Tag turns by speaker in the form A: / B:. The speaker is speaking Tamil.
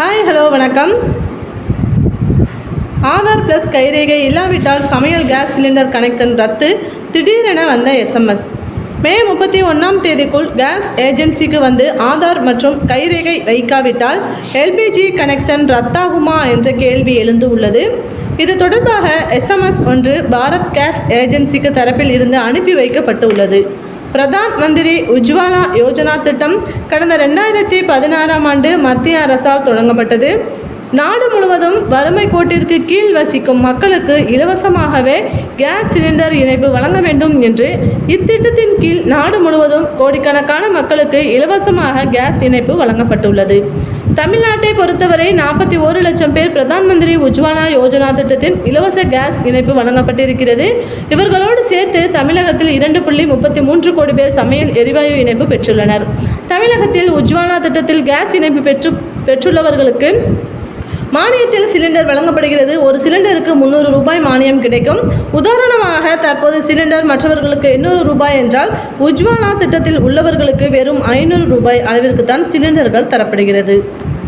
A: ஹாய் ஹலோ வணக்கம். ஆதார் ப்ளஸ் கைரேகை இல்லாவிட்டால் சமையல் கேஸ் சிலிண்டர் கனெக்ஷன் ரத்து, திடீரென வந்த எஸ்எம்எஸ். மே 31 கேஸ் ஏஜென்சிக்கு வந்து ஆதார் மற்றும் கைரேகை வைக்காவிட்டால் எல்பிஜி கனெக்ஷன் ரத்தாகுமா என்ற கேள்வி எழுந்து உள்ளது. இது தொடர்பாக எஸ்எம்எஸ் ஒன்று பாரத் கேஸ் ஏஜென்சிக்கு தரப்பில் இருந்து அனுப்பி வைக்கப்பட்டுள்ளது. பிரதான் மந்திரி உஜ்வாலா யோஜனா திட்டம் கடந்த 2016ஆம் ஆண்டு மத்திய அரசால் தொடங்கப்பட்டது. நாடு முழுவதும் வறுமை கோட்டிற்கு கீழ் வசிக்கும் மக்களுக்கு இலவசமாகவே கேஸ் சிலிண்டர் இணைப்பு வழங்க வேண்டும் என்று இத்திட்டத்தின் கீழ் நாடு முழுவதும் கோடிக்கணக்கான மக்களுக்கு இலவசமாக கேஸ் இணைப்பு வழங்கப்பட்டுள்ளது. தமிழ்நாட்டை பொறுத்தவரை 41 லட்சம் பேர் பிரதான் மந்திரி உஜ்வாலா யோஜனா திட்டத்தின் இலவச கேஸ் இணைப்பு வழங்கப்பட்டிருக்கிறது. இவர்களோடு சேர்த்து தமிழகத்தில் 2.33 கோடி பேர் சமையல் எரிவாயு இணைப்பு பெற்றுள்ளனர். தமிழகத்தில் உஜ்வாலா திட்டத்தில் கேஸ் இணைப்பு பெற்றுள்ளவர்களுக்கு மானியத்தில் சிலிண்டர் வழங்கப்படுகிறது. ஒரு சிலிண்டருக்கு 300 ரூபாய் மானியம் கிடைக்கும். உதாரணமாக தற்போது சிலிண்டர் மற்றவர்களுக்கு 800 ரூபாய் என்றால் உஜ்வாலா திட்டத்தில் உள்ளவர்களுக்கு வெறும் 500 ரூபாய் அளவிற்கு தான் சிலிண்டர்கள் தரப்படுகிறது.